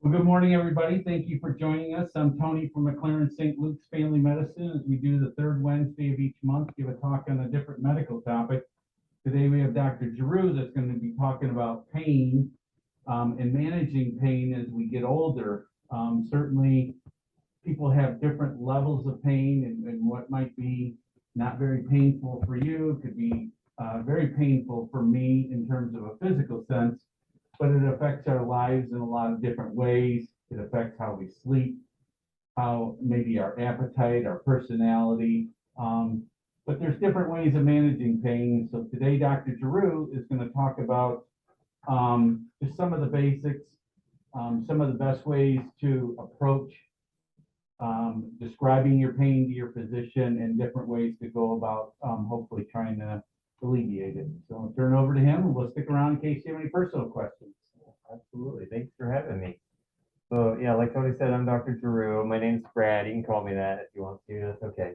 Well, good morning, everybody. Thank you for joining us. I'm Tony from McLaren St. Luke's Family Medicine. As we do the third Wednesday of each month, give a talk on a different medical topic. Today we have Dr. Giroux that's going to be talking about pain and managing pain as we get older. Certainly, people have different levels of pain, and what might be not very painful for you could be very painful for me in terms of a physical sense, but it affects our lives in a lot of different ways. It affects how we sleep, how maybe our appetite, our personality. But there's different ways of managing pain. So today, Dr. Giroux is going to talk about just some of the basics, some of the best ways to approach describing your pain to your physician, and different ways to go about hopefully trying to alleviate it. So I'll turn over to him, and we'll stick around in case you have any personal questions. Absolutely. Thanks for having me. So yeah, like Tony said, I'm Dr. Giroux. My name's Brad. You can call me that if you want to. That's okay.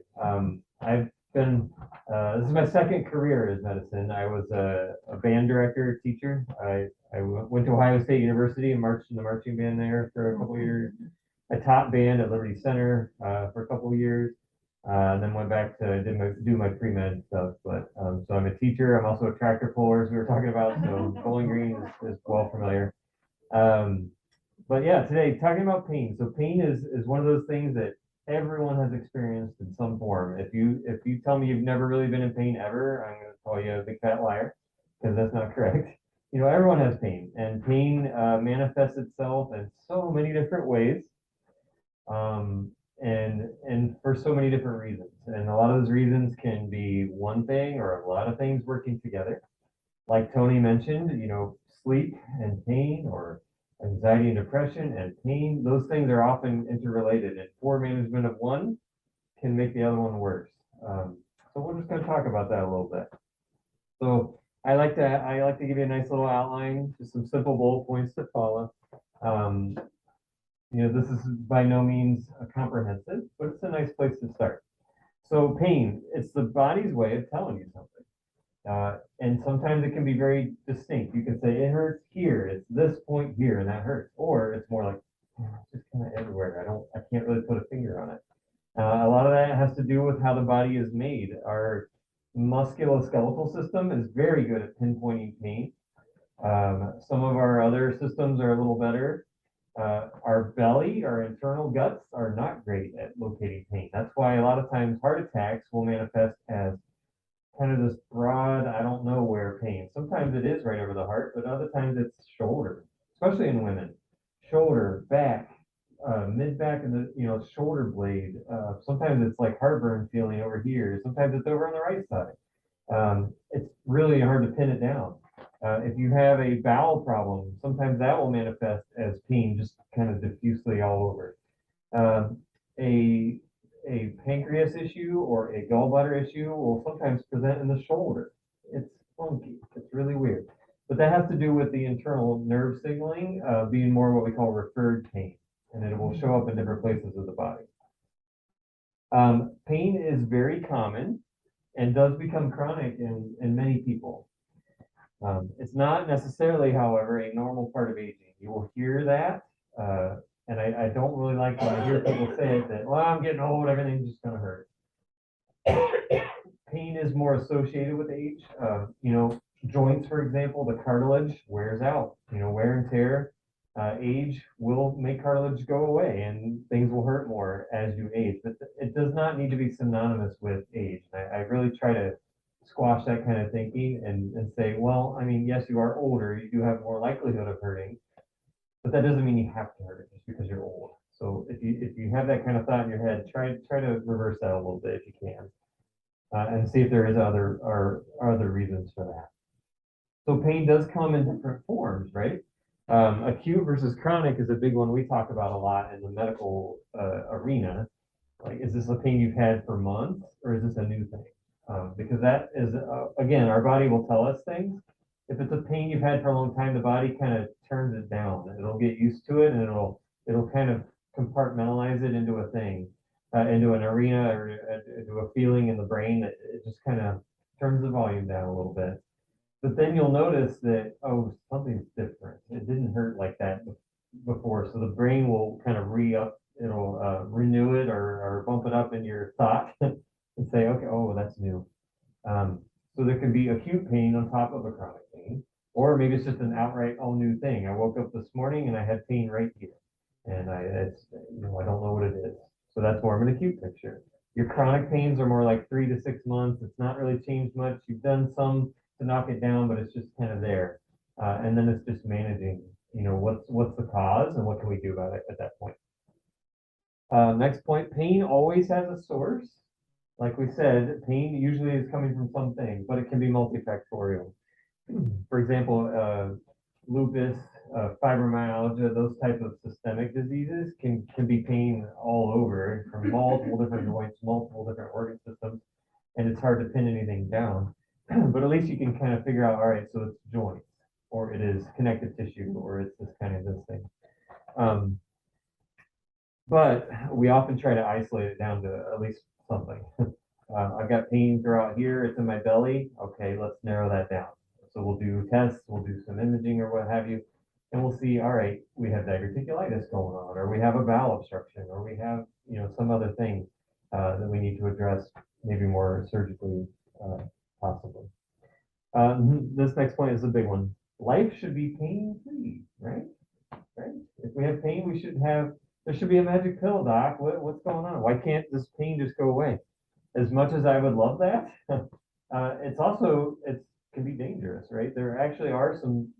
I've been this is my second career as medicine. I was a band director, teacher. I went to Ohio State University and marched in the marching band there for a couple of years. I taught band at Liberty Center for a couple of years. Then went back to do my pre-med stuff. But so I'm a teacher. I'm also a tractor puller, as we were talking about. So Bowling Green is well familiar. Um, but yeah, today talking about pain. So pain is one of those things that everyone has experienced in some form. If you tell me you've never really been in pain ever, I'm going to call you a big fat liar, because that's not correct. Everyone has pain, and pain manifests itself in so many different ways, and for so many different reasons. And a lot of those reasons can be one thing or a lot of things working together. Like Tony mentioned, sleep and pain, or anxiety and depression and pain, those things are often interrelated, and poor management of one can make the other one worse. So we're just going to talk about that a little bit. So I like to give you a nice little outline, just some simple bullet points to follow. Um, this is by no means comprehensive, but it's a nice place to start. So pain, it's the body's way of telling you something. And sometimes it can be very distinct. You can say it hurts here, it's this point here, and that hurts. Or it's more like, it's just kind of everywhere. I can't really put a finger on it. A lot of that has to do with how the body is made. Our musculoskeletal system is very good at pinpointing pain. Some of our other systems are a little better. Our belly, our internal guts, are not great at locating pain. That's why a lot of times heart attacks will manifest as kind of this broad, I don't know where pain. Sometimes it is right over the heart, but other times it's shoulder, especially in women. Shoulder, back, mid back, and the shoulder blade. Sometimes it's like heartburn feeling over here. Sometimes it's over on the right side. It's really hard to pin it down. If you have a bowel problem, sometimes that will manifest as pain, just kind of diffusely all over. Um, a a pancreas issue or a gallbladder issue will sometimes present in the shoulder. It's funky. It's really weird. But that has to do with the internal nerve signaling being more what we call referred pain, and it will show up in different places of the body. Pain is very common and does become chronic in many people. It's not necessarily, however, a normal part of aging. You will hear that, and I don't really like when I hear people say it, that, well, I'm getting old, everything's just going to hurt. Pain is more associated with age. Joints, for example, the cartilage wears out. Wear and tear. Age will make cartilage go away, and things will hurt more as you age. But it does not need to be synonymous with age. I really try to squash that kind of thinking and say, well, I mean, yes, you are older, you do have more likelihood of hurting, but that doesn't mean you have to hurt it just because you're old. So if you have that kind of thought in your head, try to reverse that a little bit if you can, and see if there is other reasons for that. So pain does come in different forms, right? Acute versus chronic is a big one we talk about a lot in the medical arena. Like, is this a pain you've had for months, or is this a new thing? Because that is, again, our body will tell us things. If it's a pain you've had for a long time, the body kind of turns it down. It'll get used to it, and it'll kind of compartmentalize it into a thing, into an arena, or into a feeling in the brain that it just kind of turns the volume down a little bit. But then you'll notice that, oh, something's different. It didn't hurt like that before. So the brain will kind of re-up, it'll renew it or bump it up in your thought and say, okay, oh, that's new. So there can be acute pain on top of a chronic pain, or maybe it's just an outright all new thing. I woke up this morning and I had pain right here, and I don't know what it is. So that's more of an acute picture. Your chronic pains are more like 3 to 6 months. It's not really changed much. You've done some to knock it down, but it's just kind of there. And then it's just managing, what's the cause and what can we do about it at that point. Next point, pain always has a source. Like we said, pain usually is coming from something, but it can be multifactorial. For example, lupus, fibromyalgia, those type of systemic diseases can be pain all over from multiple different joints, multiple different organ systems, and it's hard to pin anything down. But at least you can kind of figure out, all right, so it's joints, or it is connective tissue, or it's this thing. But we often try to isolate it down to at least something. I've got pain throughout here, it's in my belly. Okay, let's narrow that down. So we'll do tests, we'll do some imaging or what have you, and we'll see, all right, we have diverticulitis going on, or we have a bowel obstruction, or we have, some other thing that we need to address, maybe more surgically, possibly. This next point is a big one. Life should be pain-free, right? Right? If we have pain, there should be a magic pill, doc. What's going on? Why can't this pain just go away? As much as I would love that, it can be dangerous, right? There actually are some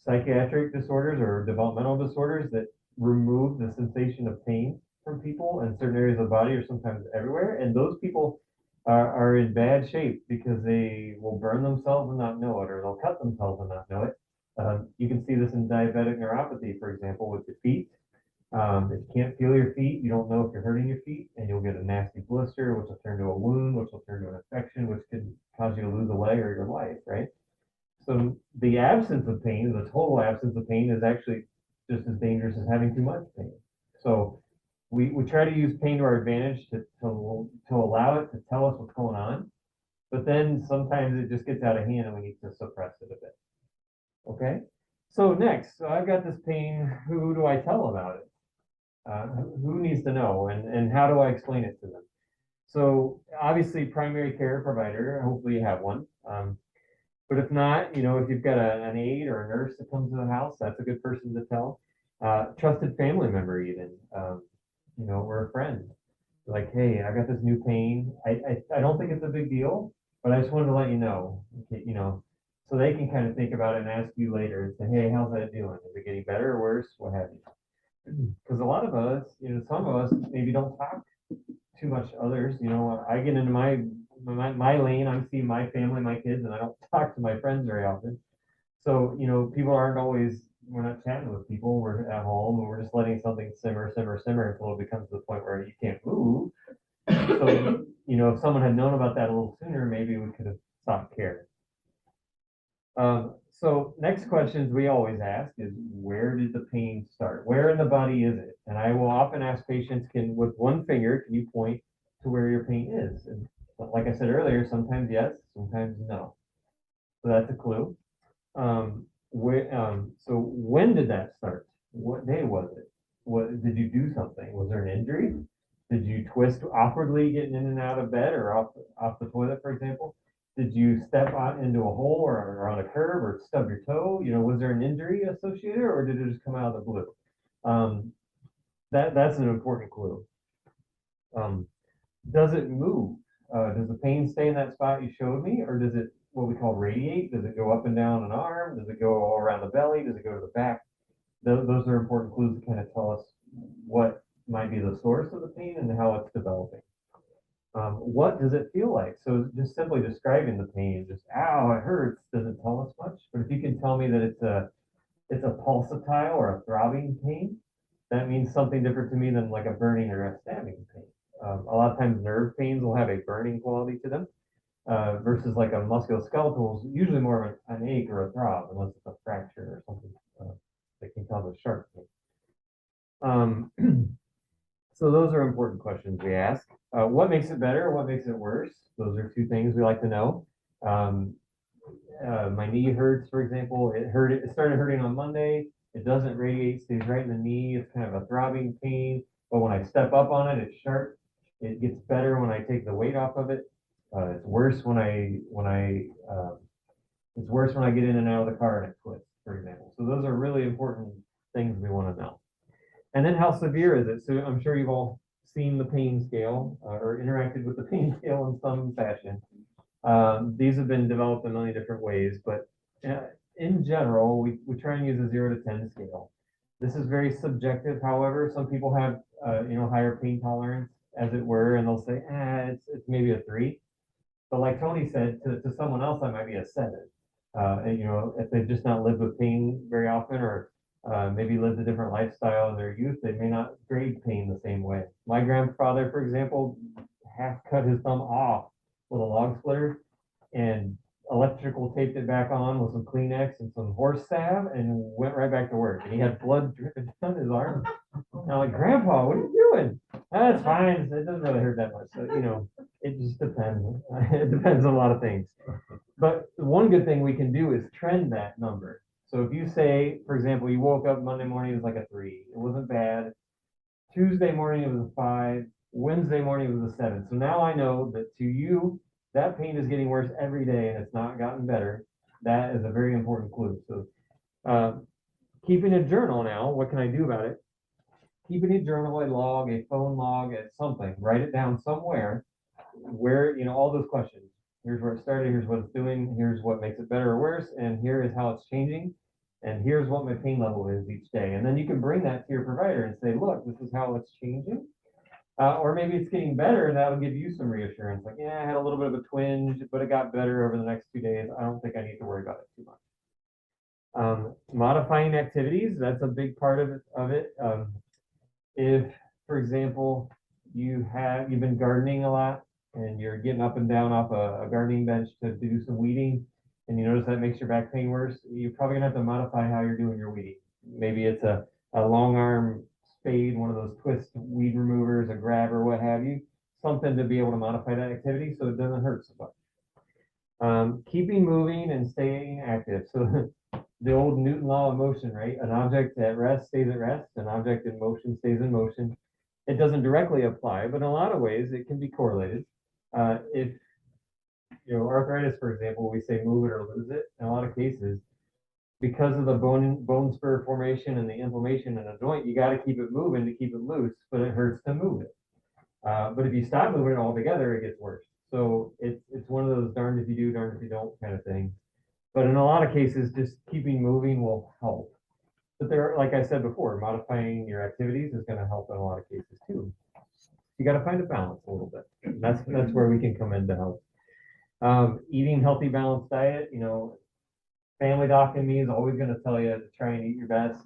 psychiatric disorders or developmental disorders that remove the sensation of pain from people in certain areas of the body or sometimes everywhere. And those people are in bad shape because they will burn themselves and not know it, or they'll cut themselves and not know it. You can see this in diabetic neuropathy, for example, with your feet. If you can't feel your feet, you don't know if you're hurting your feet, and you'll get a nasty blister, which will turn to a wound, which will turn to an infection, which could cause you to lose a leg or your life, right? So the absence of pain, the total absence of pain, is actually just as dangerous as having too much pain. So we try to use pain to our advantage to allow it to tell us what's going on, but then sometimes it just gets out of hand and we need to suppress it a bit. Okay, so next, so I've got this pain. Who do I tell about it? Who needs to know, and how do I explain it to them? So obviously, primary care provider. Hopefully, you have one. But if not, if you've got an aide or a nurse that comes to the house, that's a good person to tell. Trusted family member, even. Or a friend. Like, hey, I got this new pain. I don't think it's a big deal, but I just wanted to let you know. Okay, so they can kind of think about it and ask you later and say, hey, how's that doing? Is it getting better or worse? What have you? Because a lot of us, some of us maybe don't talk too much to others. I get into my lane, I'm seeing my family, my kids, and I don't talk to my friends very often. So, people aren't always, we're not chatting with people, we're at home and we're just letting something simmer until it becomes to the point where you can't move. So, if someone had known about that a little sooner, maybe we could have sought care. So next questions we always ask is, where did the pain start? Where in the body is it? And I will often ask patients, with one finger, can you point to where your pain is? And like I said earlier, sometimes yes, sometimes no. So that's a clue. So when did that start? What day was it? Did you do something? Was there an injury? Did you twist awkwardly getting in and out of bed or off the toilet, for example? Did you step out into a hole or on a curb or stub your toe? Was there an injury associated, or did it just come out of the blue? That's an important clue. Does it move? Does the pain stay in that spot you showed me, or does it, what we call, radiate? Does it go up and down an arm? Does it go all around the belly? Does it go to the back? Those are important clues to kind of tell us what might be the source of the pain and how it's developing. What does it feel like? So just simply describing the pain, just, ow, it hurts, doesn't tell us much. But if you can tell me that it's a pulsatile or a throbbing pain, that means something different to me than like a burning or a stabbing pain. A lot of times nerve pains will have a burning quality to them, versus like a musculoskeletal is usually more of an ache or a throb, unless it's a fracture or something that can cause a sharp pain. So those are important questions we ask. What makes it better? What makes it worse? Those are two things we like to know. my knee hurts, for example. It started hurting on Monday. It doesn't radiate, stays right in the knee. It's kind of a throbbing pain. But when I step up on it, it's sharp. It gets better when I take the weight off of it. It's worse when it's worse when I get in and out of the car and it twists, for example. So those are really important things we want to know. And then how severe is it? So I'm sure you've all seen the pain scale or interacted with the pain scale in some fashion. These have been developed in many different ways, but in general, we try and use a 0 to 10 scale. This is very subjective. However, some people have higher pain tolerance, as it were, and they'll say, it's maybe a 3. But like Tony said, to someone else, that might be a 7. And if they've just not lived with pain very often, or maybe lived a different lifestyle in their youth, they may not grade pain the same way. My grandfather, for example, half cut his thumb off with a log splitter and electrical taped it back on with some Kleenex and some horse salve and went right back to work. And he had blood dripping down his arm. And I'm like, Grandpa, what are you doing? That's fine. It doesn't really hurt that much. So, it just depends. It depends on a lot of things. But one good thing we can do is trend that number. So if you say, for example, you woke up Monday morning, it was like a 3. It wasn't bad. Tuesday morning, it was a 5. Wednesday morning, it was a 7. So now I know that to you, that pain is getting worse every day and it's not gotten better. That is a very important clue. So keeping a journal now, what can I do about it? Keeping a journal, a log, a phone log, something, write it down somewhere where, all those questions. Here's where it started, here's what it's doing, here's what makes it better or worse, and here is how it's changing, and here's what my pain level is each day. And then you can bring that to your provider and say, look, this is how it's changing. Or maybe it's getting better, and that'll give you some reassurance. Like, I had a little bit of a twinge, but it got better over the next 2 days. I don't think I need to worry about it too much. Modifying activities, that's a big part of it. If, for example, you've been gardening a lot and you're getting up and down off a gardening bench to do some weeding, and you notice that makes your back pain worse, you're probably gonna have to modify how you're doing your weeding. Maybe it's a long arm spade, one of those twist weed removers, a grabber, what have you, something to be able to modify that activity so it doesn't hurt so much. Keeping moving and staying active. So the old Newton law of motion, right? An object at rest stays at rest, an object in motion stays in motion. It doesn't directly apply, but in a lot of ways it can be correlated. If arthritis, for example, we say move it or lose it. In a lot of cases, because of the bone spur formation and the inflammation in a joint, you got to keep it moving to keep it loose, but it hurts to move it. But if you stop moving it altogether, it gets worse. So it's one of those darned if you do, darned if you don't kind of things. But in a lot of cases, just keeping moving will help. But like I said before, modifying your activities is going to help in a lot of cases too. You got to find a balance a little bit. That's where we can come in to help. Eating healthy, balanced diet. Family doc in me is always going to tell you to try and eat your best.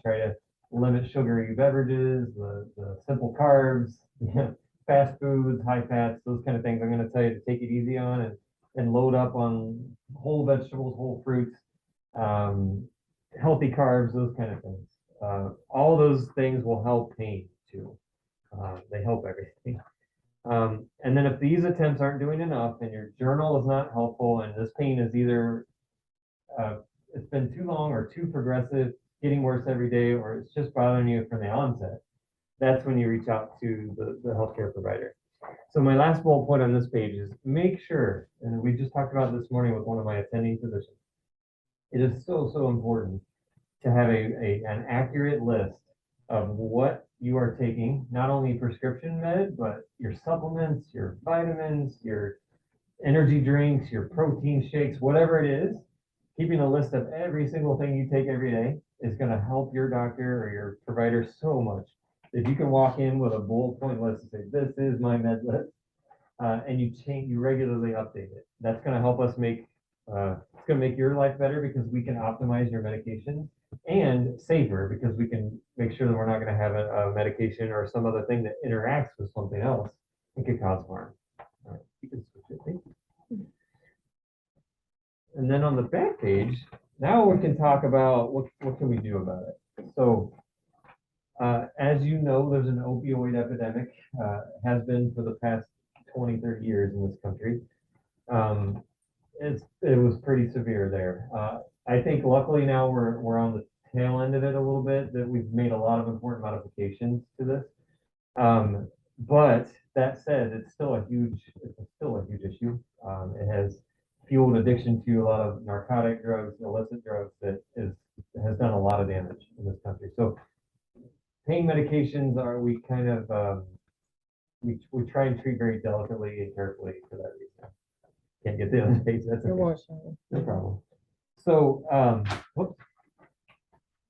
Try to limit sugary beverages, the simple carbs, fast foods, high fats, those kind of things. I'm going to tell you to take it easy on and load up on whole vegetables, whole fruits, healthy carbs, those kind of things. All those things will help pain too. They help everything. And then if these attempts aren't doing enough and your journal is not helpful and this pain is either it's been too long or too progressive, getting worse every day, or it's just bothering you from the onset, that's when you reach out to the healthcare provider. So my last bullet point on this page is make sure, and we just talked about this morning with one of my attending physicians, it is so important to have an accurate list of what you are taking, not only prescription med, but your supplements, your vitamins, your energy drinks, your protein shakes, whatever it is. Keeping a list of every single thing you take every day is going to help your doctor or your provider so much. If you can walk in with a bullet point list and say, this is my med list, and you regularly update it, that's going to help us it's going to make your life better because we can optimize your medication, and safer because we can make sure that we're not going to have a medication or some other thing that interacts with something else and could cause harm. All right, you can switch it. Thank you. And then on the back page, now we can talk about what can we do about it. So as you know, there's an opioid epidemic, has been for the past 20, 30 years in this country. it was pretty severe there. I think luckily now we're on the tail end of it a little bit, that we've made a lot of important modifications to this. But that said, it's still a huge issue. It has fueled addiction to a lot of narcotic drugs, illicit drugs has done a lot of damage in this country. So pain medications we kind of, we try and treat very delicately and carefully for that reason. Can't get the other page, that's okay. No problem. So, whoops.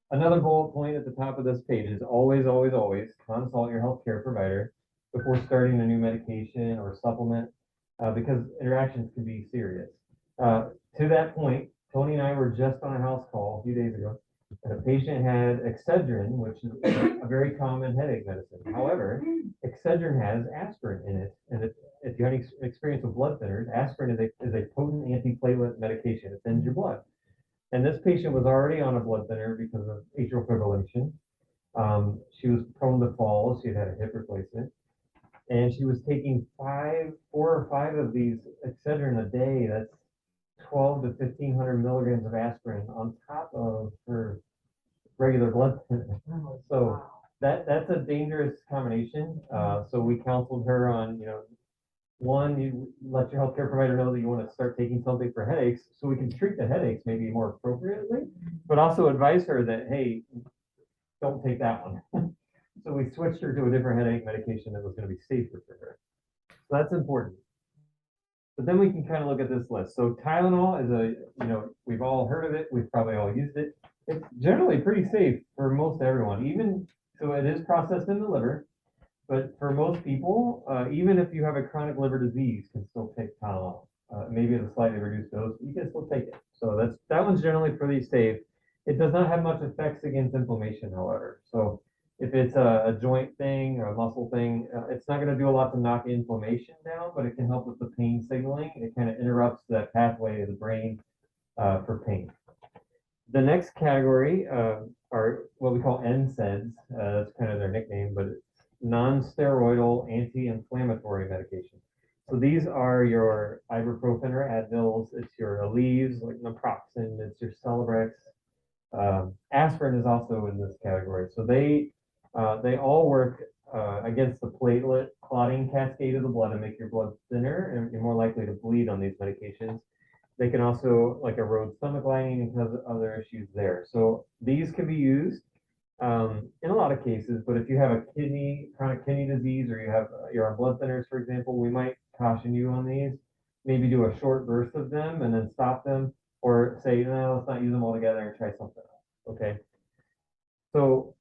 Another bullet point at the top of this page is always, always, always consult your healthcare provider before starting a new medication or supplement, because interactions can be serious. To that point, Tony and I were just on a house call a few days ago, and a patient had Excedrin, which is a very common headache medicine. However, Excedrin has aspirin in it, and if you have any experience with blood thinners, aspirin is a potent antiplatelet medication. It thins your blood. And this patient was already on a blood thinner because of atrial fibrillation. She was prone to falls. She had a hip replacement. And she was taking 4 or 5 of these Excedrin a day. That's 12 to 1,500 milligrams of aspirin on top of her regular blood thinner. So that's a dangerous combination. So we counseled her on, one, you let your healthcare provider know that you want to start taking something for headaches so we can treat the headaches maybe more appropriately, but also advise her that, hey, don't take that one. So we switched her to a different headache medication that was going to be safer for her. So that's important. But then we can kind of look at this list. So Tylenol is we've all heard of it. We've probably all used it. It's generally pretty safe for most everyone, so it is processed in the liver. But for most people, even if you have a chronic liver disease, you can still take Tylenol. Maybe at a slightly reduced dose, you can still take it. So that one's generally pretty safe. It does not have much effects against inflammation, however. So if it's a joint thing or a muscle thing, it's not going to do a lot to knock inflammation down, but it can help with the pain signaling. It kind of interrupts that pathway of the brain for pain. The next category are what we call NSAIDs. That's kind of their nickname, but it's non-steroidal anti-inflammatory medication. So these are your ibuprofen or Advils, it's your Aleve, like naproxen, it's your Celebrex. Aspirin is also in this category. So they all work against the platelet clotting cascade of the blood and make your blood thinner, and you're more likely to bleed on these medications. They can also erode stomach lining and cause other issues there. So these can be used in a lot of cases, but if you have a chronic kidney disease, or you're on blood thinners, for example, we might caution you on these. Maybe do a short burst of them and then stop them, or say, no, let's not use them all together and try something else. Okay. So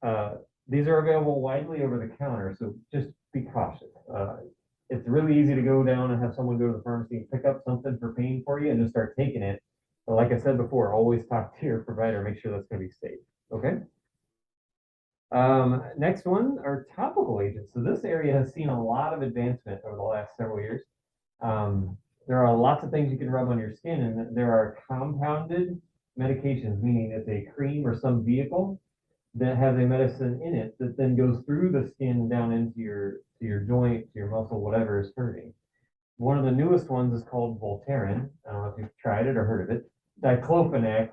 these are available widely over the counter, so just be cautious. It's really easy to go down and have someone go to the pharmacy and pick up something for pain for you and just start taking it. But like I said before, always talk to your provider, make sure that's going to be safe. Okay. Next one are topical agents. So this area has seen a lot of advancement over the last several years. There are lots of things you can rub on your skin, and there are compounded medications, meaning it's a cream or some vehicle that has a medicine in it that then goes through the skin down into your joint, to your muscle, whatever is hurting. One of the newest ones is called Voltaren. I don't know if you've tried it or heard of it. Diclofenac.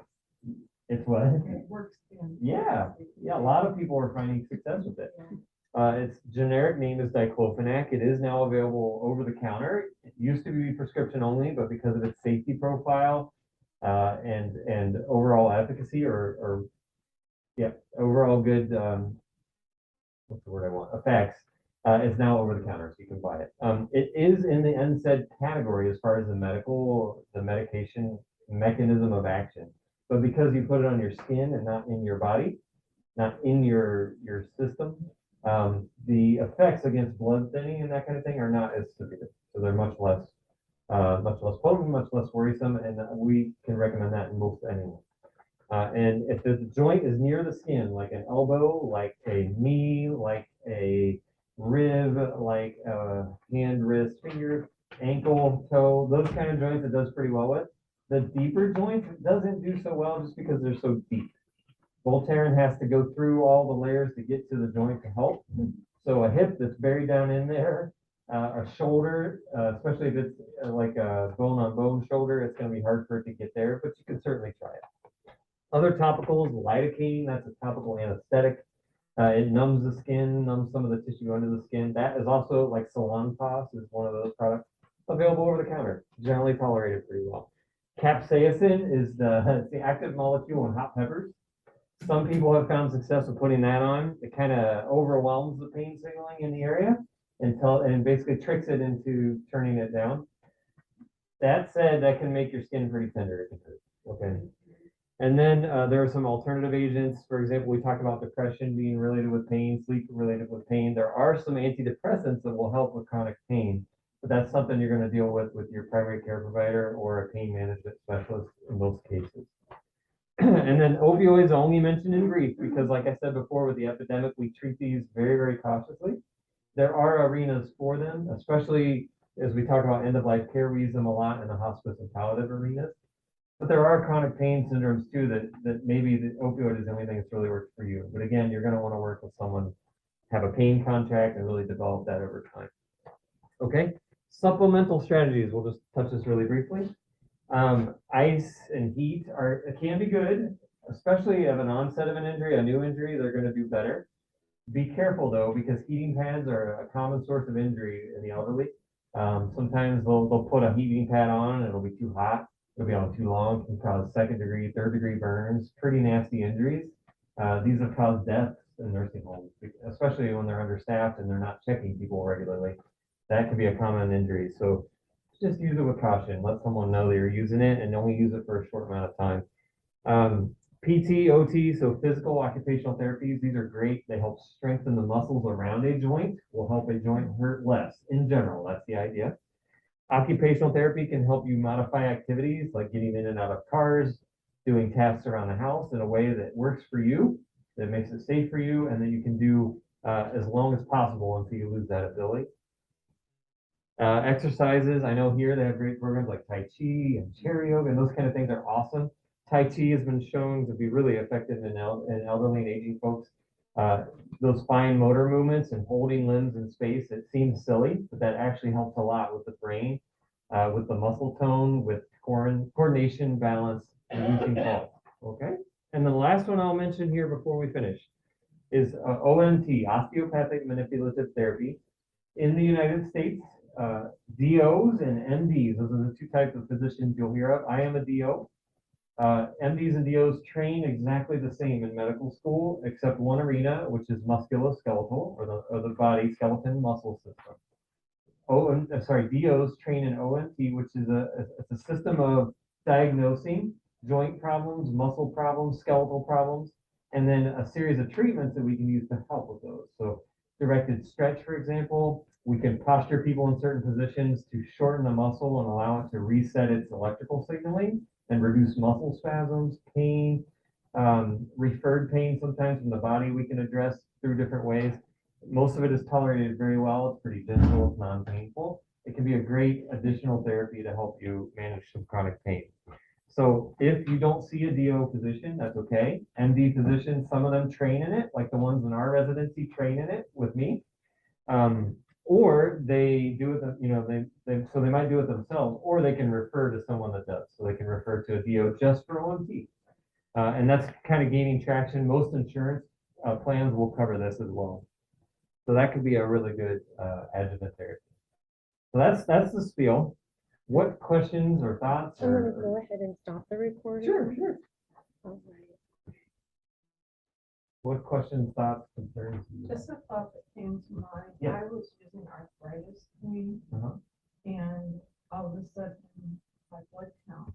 It's what? It works. Yeah, a lot of people are finding success with it. Its generic name is Diclofenac. It is now available over the counter. It used to be prescription only, but because of its safety profile and overall efficacy overall good, what's the word I want? Effects, it's now over the counter, so you can buy it. It is in the NSAID category as far as the medication mechanism of action. But because you put it on your skin and not in your body, not in your system, the effects against blood thinning and that kind of thing are not as severe. So they're much less potent, much less worrisome, and we can recommend that in most anyone. And if the joint is near the skin, like an elbow, like a knee, like a rib, like a hand, wrist, finger, ankle, toe, those kind of joints it does pretty well with. The deeper joints doesn't do so well just because they're so deep. Voltaren has to go through all the layers to get to the joint to help. So a hip that's buried down in there A shoulder, especially if it's like a bone on bone shoulder, it's going to be hard for it to get there, but you can certainly try it. Other topicals, lidocaine, that's a topical anesthetic. It numbs the skin, numbs some of the tissue under the skin. That is also like Salonpas is one of those products available over the counter, generally tolerated pretty well. Capsaicin is it's the active molecule in hot peppers. Some people have found success with putting that on. It kind of overwhelms the pain signaling in the area and basically tricks it into turning it down. That said, that can make your skin pretty tender. It can hurt. Okay. And then there are some alternative agents. For example, we talked about depression being related with pain, sleep related with pain. There are some antidepressants that will help with chronic pain, but that's something you're going to deal with your primary care provider or a pain management specialist in most cases. And then opioids only mentioned in brief because, like I said before, with the epidemic, we treat these very, very cautiously. There are arenas for them, especially as we talk about end-of-life care. We use them a lot in the hospice and palliative arenas. But there are chronic pain syndromes too that maybe the opioid is the only thing that's really worked for you. But again, you're going to want to work with someone, have a pain contract, and really develop that over time. Okay, supplemental strategies. We'll just touch this really briefly. Ice and heat can be good, especially of an onset of an injury, a new injury. They're going to do better. Be careful though, because heating pads are a common source of injury in the elderly. Sometimes they'll put a heating pad on and it'll be too hot. It'll be on too long. It can cause second degree, third degree burns, pretty nasty injuries. These have caused deaths in nursing homes, especially when they're understaffed and they're not checking people regularly. That could be a common injury. So just use it with caution. Let someone know that you're using it and only use it for a short amount of time. PT, OT, so physical occupational therapies, these are great. They help strengthen the muscles around a joint, will help a joint hurt less in general. That's the idea. Occupational therapy can help you modify activities like getting in and out of cars, doing tasks around the house in a way that works for you, that makes it safe for you, and that you can do as long as possible until you lose that ability. Exercises, I know here they have great programs like Tai Chi and chair yoga, and those kind of things are awesome. Tai Chi has been shown to be really effective in elderly and aging folks. Those fine motor movements and holding limbs in space, it seems silly, but that actually helps a lot with the brain, with the muscle tone, with coordination, balance, and reducing falls. Okay. And the last one I'll mention here before we finish is OMT, osteopathic manipulative therapy. In the United States, DOs and MDs, those are the two types of physicians you'll hear of. I am a DO. MDs and DOs train exactly the same in medical school, except one arena, which is musculoskeletal, or the body skeleton muscle system. DOs train in OMT, which is a system of diagnosing joint problems, muscle problems, skeletal problems, and then a series of treatments that we can use to help with those. So directed stretch, for example, we can posture people in certain positions to shorten the muscle and allow it to reset its electrical signaling and reduce muscle spasms, pain, referred pain sometimes from the body we can address through different ways. Most of it is tolerated very well. It's pretty gentle, it's non-painful. It can be a great additional therapy to help you manage some chronic pain. So if you don't see a DO physician, that's okay. MD physicians, some of them train in it, like the ones in our residency train in it with me. Or they do it, so they might do it themselves, or they can refer to someone that does. So they can refer to a DO just for OMT. And that's kind of gaining traction. Most insurance plans will cover this as well. So that could be a really good adjuvant therapy. So that's the spiel. What questions or thoughts? I'm gonna go ahead and stop the recording. Sure. All right. What questions, thoughts, concerns? Just a thought that came to